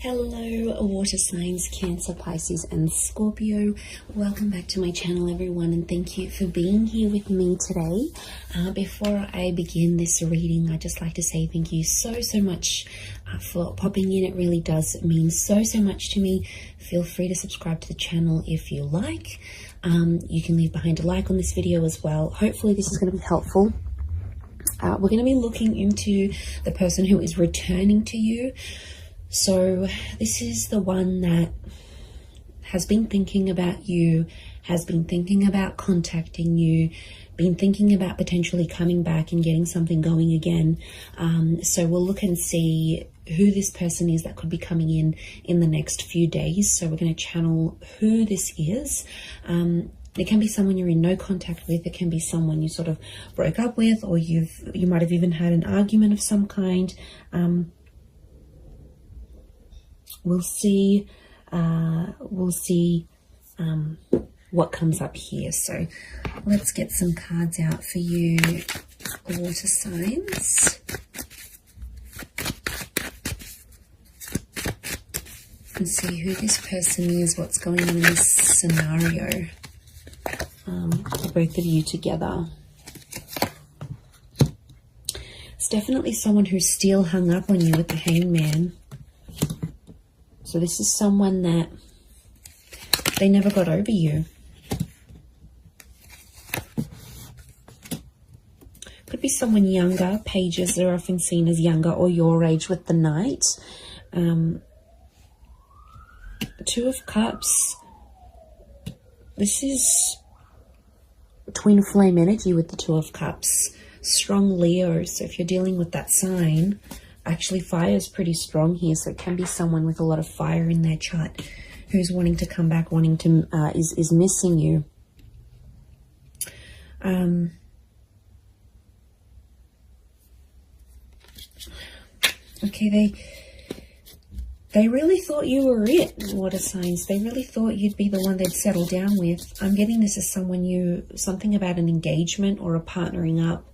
Hello water signs, Cancer, Pisces and Scorpio. Welcome back to my channel everyone, and thank you for being here with me today. Before I begin this reading, I'd just like to say thank you so much for popping in. It really does mean so much to me. Feel free to subscribe to the channel if you like. You can leave behind a like on this video as well. Hopefully this is going to be helpful. We're going to be looking into the person who is returning to you. So this is the one that has been thinking about you, has been thinking about contacting you, been thinking about potentially coming back and getting something going again. So we'll look and see who this person is that could be coming in the next few days. So we're going to channel who this is. It can be someone you're in no contact with. It can be someone you sort of broke up with, or you might have even had an argument of some kind. We'll see what comes up here. So let's get some cards out for you, water signs, and see who this person is, what's going on in this scenario for both of you together. It's definitely someone who's still hung up on you with the Hangman. So this is someone that they never got over you. Could be someone younger. Pages are often seen as younger or your age with the Knight. Two of Cups. This is twin flame energy with the Two of Cups. Strong Leo. So if you're dealing with that sign, actually fire is pretty strong here, so it can be someone with a lot of fire in their chart who's wanting to come back, wanting to is missing you. Okay, they really thought you were it, water signs. They really thought you'd be the one they'd settle down with. I'm getting this as something about an engagement or a partnering up.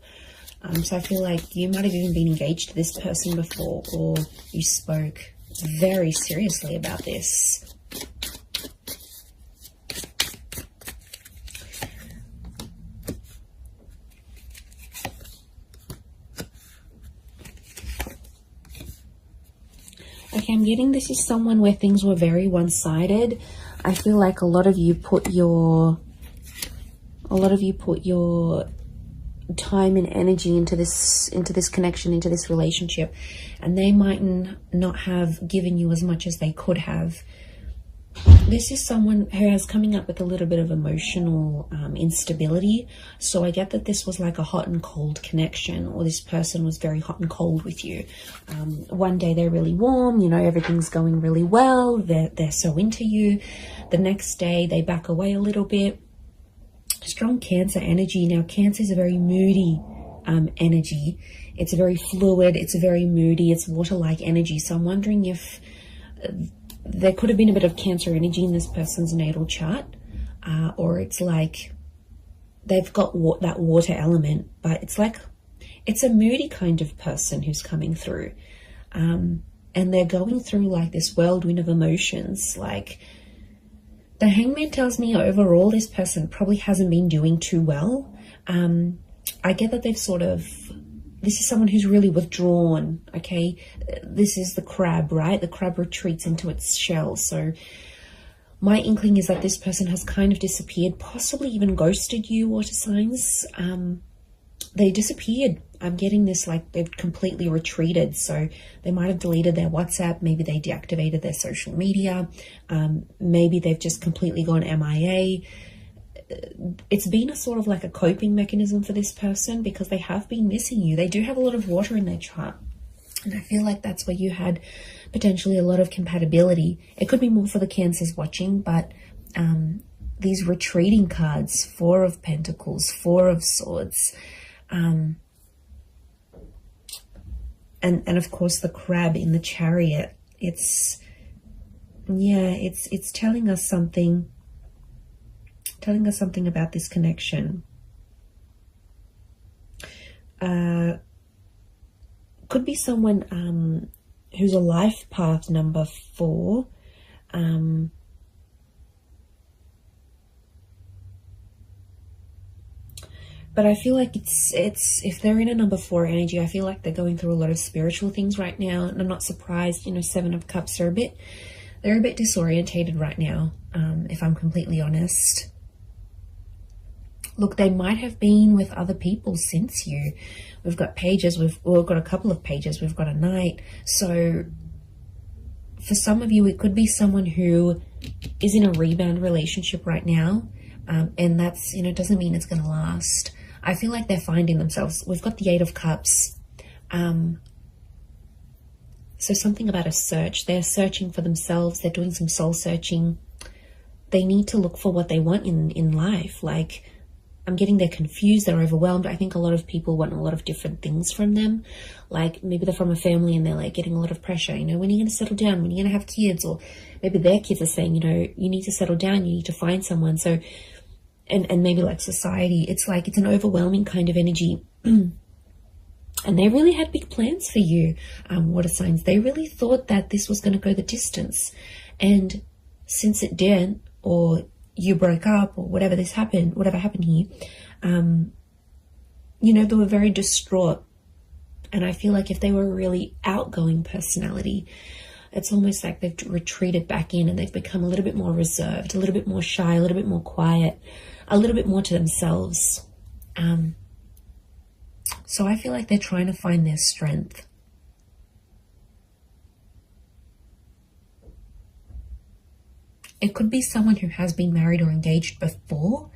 So I feel like you might have even been engaged to this person before, or you spoke very seriously about this. Okay, I'm getting this is someone where things were very one-sided. I feel like a lot of you put your time and energy into this connection, into this relationship, and they might not have given you as much as they could have. This is someone who is coming up with a little bit of emotional instability. So I get that this was like a hot and cold connection, or this person was very hot and cold with you. One day they're really warm, you know, everything's going really well, they're so into you. The next day they back away a little bit. Strong Cancer energy. Now, Cancer is a very moody energy. It's very fluid. It's very moody. It's water-like energy. So I'm wondering if there could have been a bit of Cancer energy in this person's natal chart, or it's like they've got that water element, but it's a moody kind of person who's coming through, and they're going through like this whirlwind of emotions. Like, the Hangman tells me overall this person probably hasn't been doing too well. I get that this is someone who's really withdrawn, okay? This is the crab, right? The crab retreats into its shell. So my inkling is that this person has kind of disappeared, possibly even ghosted you, water signs. They disappeared. I'm getting this like they've completely retreated. So they might have deleted their WhatsApp. Maybe they deactivated their social media. Maybe they've just completely gone MIA. It's been a sort of like a coping mechanism for this person because they have been missing you. They do have a lot of water in their chart. And I feel like that's where you had potentially a lot of compatibility. It could be more for the Cancers watching, but these retreating cards, Four of Pentacles, Four of Swords, and of course the crab in the Chariot. It's telling us something about this connection. Could be someone who's a life path number 4. But I feel like it's if they're in a number 4 energy, I feel like they're going through a lot of spiritual things right now. And I'm not surprised, 7 of Cups are they're a bit disorientated right now, if I'm completely honest. Look, they might have been with other people since you. We've got pages, we've got a couple of pages, we've got a knight. So for some of you, it could be someone who is in a rebound relationship right now. And that's, doesn't mean it's going to last. I feel like they're finding themselves. We've got the 8 of Cups. So something about a search. They're searching for themselves. They're doing some soul searching. They need to look for what they want in life. Like, I'm getting they're confused. They're overwhelmed. I think a lot of people want a lot of different things from them. Like, maybe they're from a family and they're like getting a lot of pressure. When are you going to settle down? When are you going to have kids? Or maybe their kids are saying, you need to settle down. You need to find someone. So, and maybe like society, it's like, it's an overwhelming kind of energy. And they really had big plans for you, water signs. They really thought that this was going to go the distance. And since it didn't, or you broke up, or whatever happened here, they were very distraught. And I feel like if they were a really outgoing personality, it's almost like they've retreated back in and they've become a little bit more reserved, a little bit more shy, a little bit more quiet, a little bit more to themselves. So I feel like they're trying to find their strength. It could be someone who has been married or engaged before.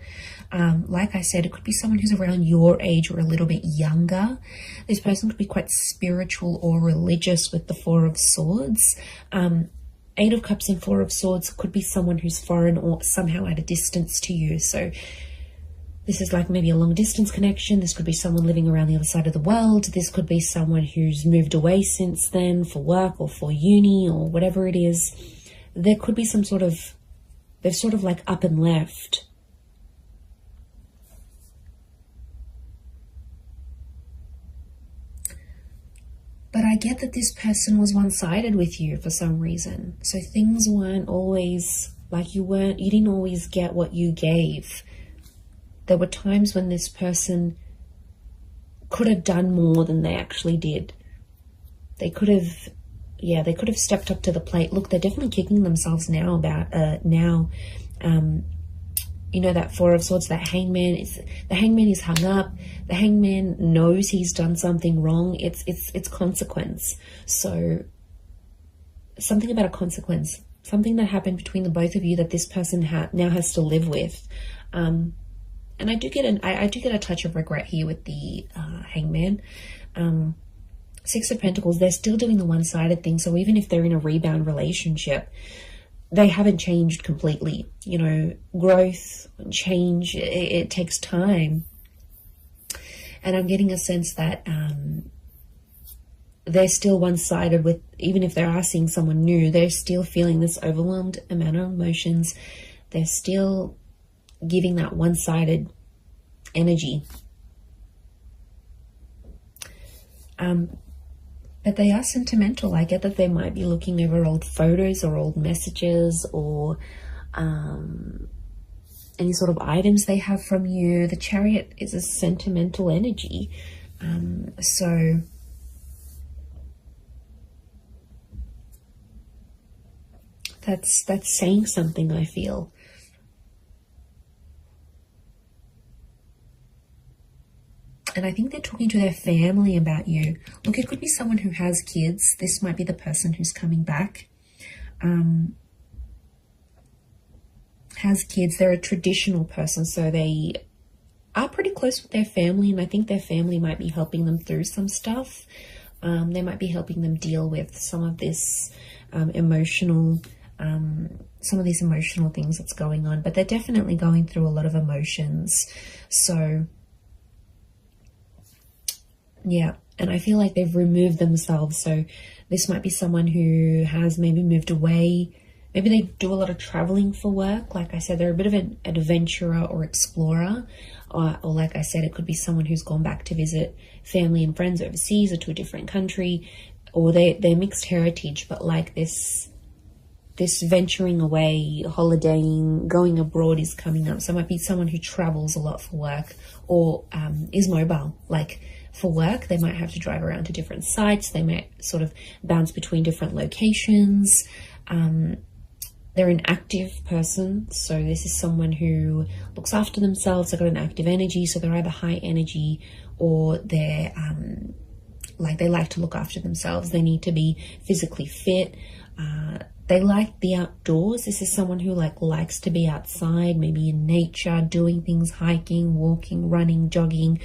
Like I said, it could be someone who's around your age or a little bit younger. This person could be quite spiritual or religious with the 4 of Swords. 8 of Cups and 4 of Swords could be someone who's foreign or somehow at a distance to you. So this is like maybe a long distance connection. This could be someone living around the other side of the world. This could be someone who's moved away since then for work or for uni or whatever it is. There could be some sort of, they've sort of like up and left. But I get that this person was one-sided with you for some reason. So things weren't always like you didn't always get what you gave. There were times when this person could have done more than they actually did. They could have stepped up to the plate. Look, they're definitely kicking themselves now about that 4 of Swords, that hangman is hung up. The hangman knows he's done something wrong. It's consequence. So something about a consequence, something that happened between the both of you that this person now has to live with. And I do get a touch of regret here with the hangman. 6 of Pentacles, they're still doing the one-sided thing. So even if they're in a rebound relationship, they haven't changed completely. Growth, change, it takes time. And I'm getting a sense that they're still one-sided with, even if they are seeing someone new, they're still feeling this overwhelmed amount of emotions. They're still giving that one-sided energy. But they are sentimental. I get that they might be looking over old photos or old messages or any sort of items they have from you. The Chariot is a sentimental energy. So that's saying something, I feel. And I think they're talking to their family about you. Look, it could be someone who has kids. This might be the person who's coming back. Has kids. They're a traditional person, so they are pretty close with their family, and I think their family might be helping them through some stuff. They might be helping them deal with some of this emotional things that's going on. But they're definitely going through a lot of emotions. So yeah, and I feel like they've removed themselves. So this might be someone who has maybe moved away. Maybe they do a lot of traveling for work. Like I said, they're a bit of an adventurer or explorer. Or like I said, it could be someone who's gone back to visit family and friends overseas or to a different country. or they're mixed heritage, but like this venturing away, holidaying, going abroad is coming up. So it might be someone who travels a lot for work, or is mobile. Like for work, they might have to drive around to different sites. They might sort of bounce between different locations. They're an active person. So this is someone who looks after themselves. They've got an active energy. So they're either high energy, or they're like they like to look after themselves. They need to be physically fit. They like the outdoors. This is someone who likes to be outside, maybe in nature, doing things, hiking, walking, running, jogging.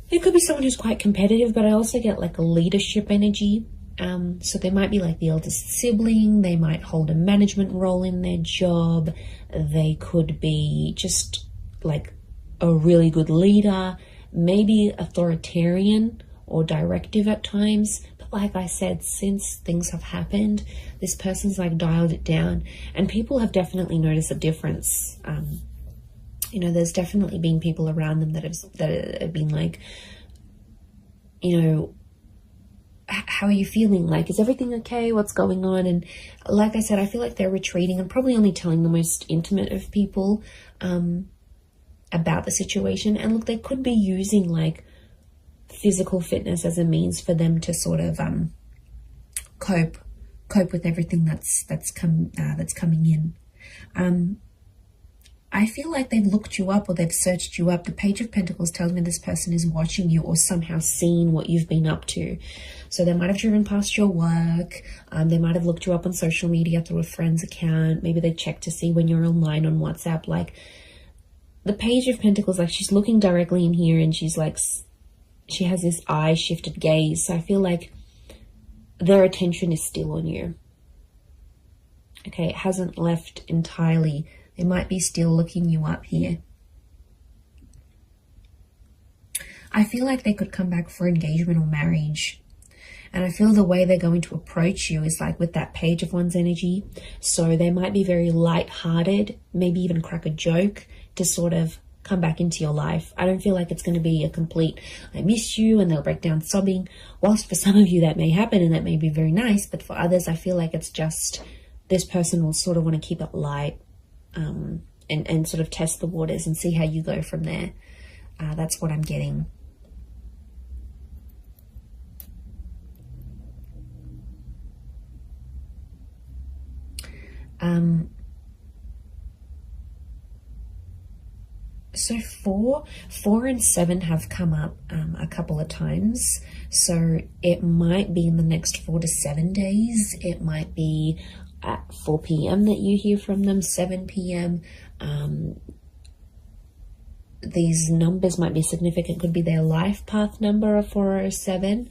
It could be someone who's quite competitive, but I also get like a leadership energy. So they might be like the eldest sibling. They might hold a management role in their job. They could be just like a really good leader, maybe authoritarian or directive at times. Like I said, since things have happened, this person's like dialed it down, and people have definitely noticed a difference. You know, there's definitely been people around them that have been like, you know, how are you feeling? Like, is everything okay? What's going on? And like I said, I feel like they're retreating and probably only telling the most intimate of people about the situation. And look, they could be using like physical fitness as a means for them to sort of cope with everything that's coming in. I feel like they've looked you up, or they've searched you up. The Page of Pentacles tells me this person is watching you, or somehow seen what you've been up to. So they might have driven past your work. They might have looked you up on social media through a friend's account. Maybe they checked to see when you're online on WhatsApp. Like the Page of Pentacles, like she's looking directly in here, and she's like, she has this eye shifted gaze. So I feel like their attention is still on you. Okay, it hasn't left entirely. They might be still looking you up here. I feel like they could come back for engagement or marriage. And I feel the way they're going to approach you is like with that Page of Wands energy. So they might be very light-hearted, maybe even crack a joke to sort of come back into your life. I don't feel like it's going to be a complete, I miss you, and they'll break down sobbing. Whilst for some of you that may happen and that may be very nice, but for others, I feel like it's just this person will sort of want to keep it light and sort of test the waters and see how you go from there. That's what I'm getting. So 4 and 7 have come up a couple of times. So it might be in the next 4 to 7 days. It might be at 4 p.m. that you hear from them, 7 p.m. These numbers might be significant. Could be their life path number of 407.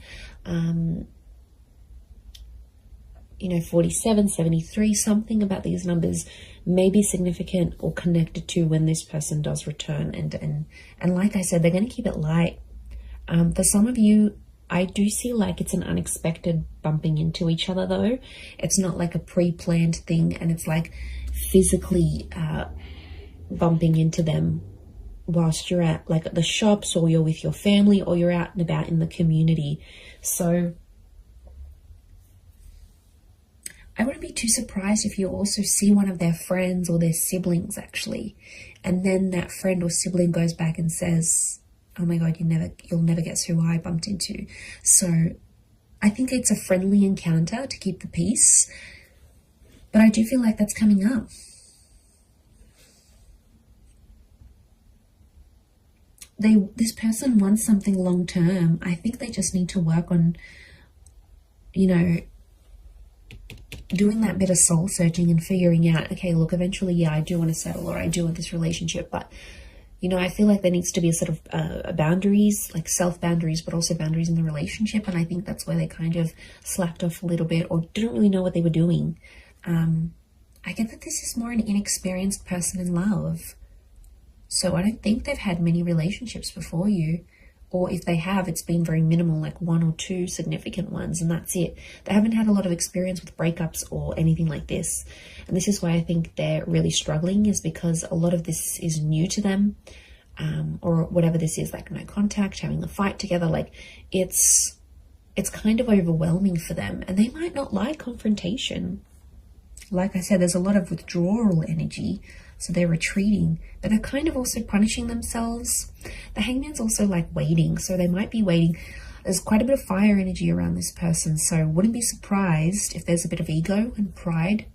You know, 47, 73, something about these numbers may be significant or connected to when this person does return. And like I said, they're going to keep it light. For some of you, I do see like it's an unexpected bumping into each other though. It's not like a pre-planned thing, and it's like physically bumping into them whilst you're at like at the shops, or you're with your family, or you're out and about in the community. So I wouldn't be too surprised if you also see one of their friends or their siblings actually, and then that friend or sibling goes back and says, oh my God, you'll never guess who I bumped into. So I think it's a friendly encounter to keep the peace, but I do feel like that's coming up. This person wants something long term. I think they just need to work on, you know, doing that bit of soul searching and figuring out, okay, look, eventually, yeah, I do want to settle, or I do want this relationship, but you know, I feel like there needs to be a sort of boundaries, like self-boundaries, but also boundaries in the relationship. And I think that's where they kind of slacked off a little bit, or didn't really know what they were doing. I get that this is more an inexperienced person in love. So I don't think they've had many relationships before you. Or if they have, it's been very minimal, like 1 or 2 significant ones, and that's it. They haven't had a lot of experience with breakups or anything like this. And this is why I think they're really struggling, is because a lot of this is new to them, or whatever this is, like no contact, having a fight together. Like it's it's kind of overwhelming for them, and they might not like confrontation. Like I said, there's a lot of withdrawal energy, so they're retreating, but they're kind of also punishing themselves. The Hangman's also like waiting, so they might be waiting. There's quite a bit of fire energy around this person, so wouldn't be surprised if there's a bit of ego and pride.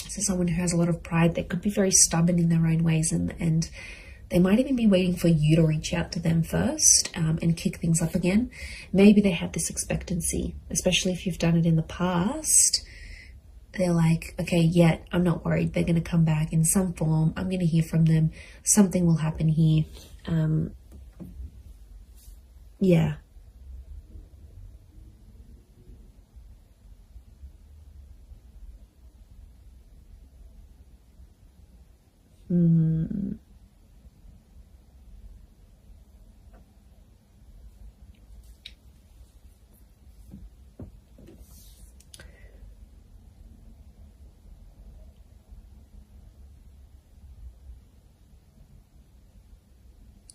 So someone who has a lot of pride, they could be very stubborn in their own ways, and they might even be waiting for you to reach out to them first and kick things up again. Maybe they have this expectancy, especially if you've done it in the past. They're like, okay, yeah, I'm not worried. They're going to come back in some form. I'm going to hear from them. Something will happen here. Yeah.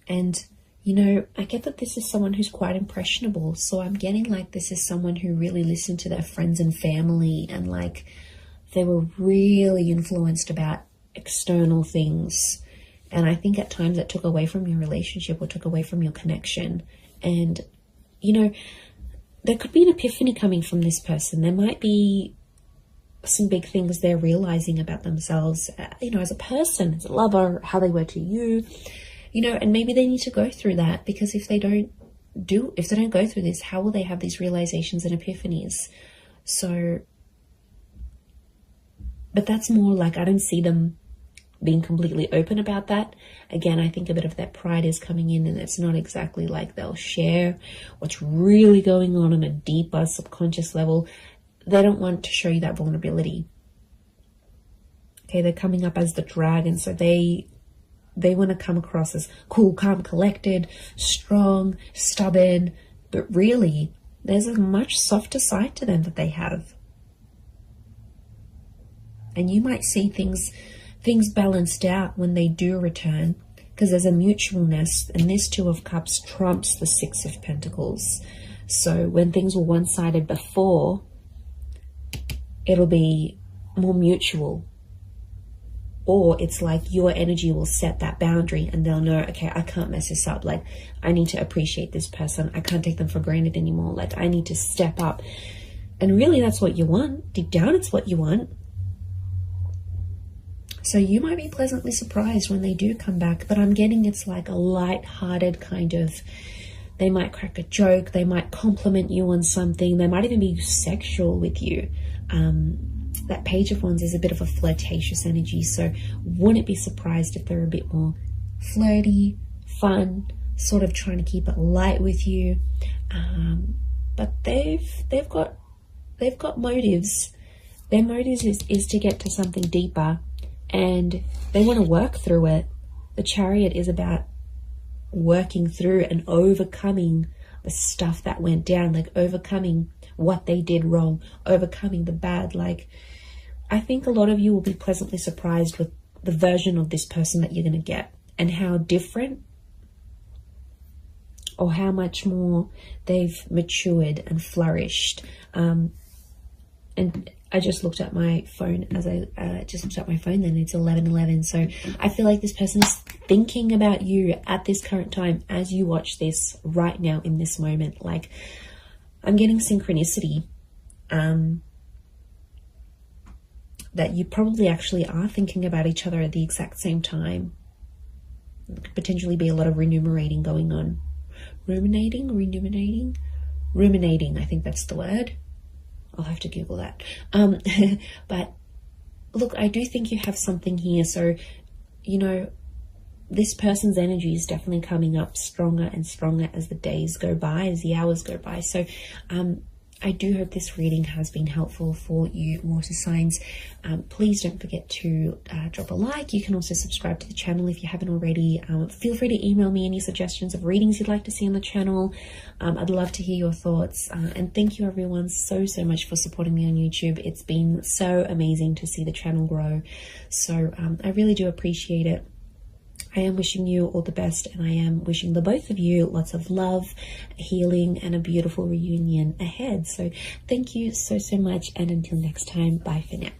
And, you know, I get that this is someone who's quite impressionable. So I'm getting like this is someone who really listened to their friends and family, and like they were really influenced about external things. And I think at times that took away from your relationship or took away from your connection. And, you know, there could be an epiphany coming from this person. There might be some big things they're realizing about themselves, you know, as a person, as a lover, how they were to you. You know, and maybe they need to go through that, because if they don't go through this, how will they have these realizations and epiphanies? So, but that's more like, I don't see them being completely open about that. Again, I think a bit of that pride is coming in, and it's not exactly like they'll share what's really going on a deeper subconscious level. They don't want to show you that vulnerability. Okay, they're coming up as the dragon, so they want to come across as cool, calm, collected, strong, stubborn, but really there's a much softer side to them that they have. And you might see things balanced out when they do return, because there's a mutualness, and this Two of Cups trumps the Six of Pentacles. So when things were one-sided before, it'll be more mutual. Or it's like your energy will set that boundary, and they'll know, okay, I can't mess this up. Like, I need to appreciate this person. I can't take them for granted anymore. Like, I need to step up. And really, that's what you want. Deep down, it's what you want. So you might be pleasantly surprised when they do come back. But I'm getting it's like a light-hearted kind of, they might crack a joke. They might compliment you on something. They might even be sexual with you. That Page of Wands is a bit of a flirtatious energy, so wouldn't be surprised if they're a bit more flirty, fun, sort of trying to keep it light with you. But they've got motives. Their motives is to get to something deeper, and they want to work through it. The Chariot is about working through and overcoming the stuff that went down, like overcoming what they did wrong, overcoming the bad. Like, I think a lot of you will be pleasantly surprised with the version of this person that you're going to get, and how different or how much more they've matured and flourished. And I just looked at my phone then it's 11:11. So I feel like this person is thinking about you at this current time as you watch this right now in this moment. Like, I'm getting synchronicity. That you probably actually are thinking about each other at the exact same time. There could potentially be a lot of ruminating going on. Ruminating, I think that's the word. I'll have to Google that. But look, I do think you have something here. So, you know, this person's energy is definitely coming up stronger and stronger as the days go by, as the hours go by. So, I do hope this reading has been helpful for you water signs. Please don't forget to drop a like. You can also subscribe to the channel if you haven't already. Feel free to email me any suggestions of readings you'd like to see on the channel. I'd love to hear your thoughts. And thank you everyone so much for supporting me on YouTube. It's been so amazing to see the channel grow. So I really do appreciate it. I am wishing you all the best, and I am wishing the both of you lots of love, healing, and a beautiful reunion ahead. So thank you so much, and until next time, bye for now.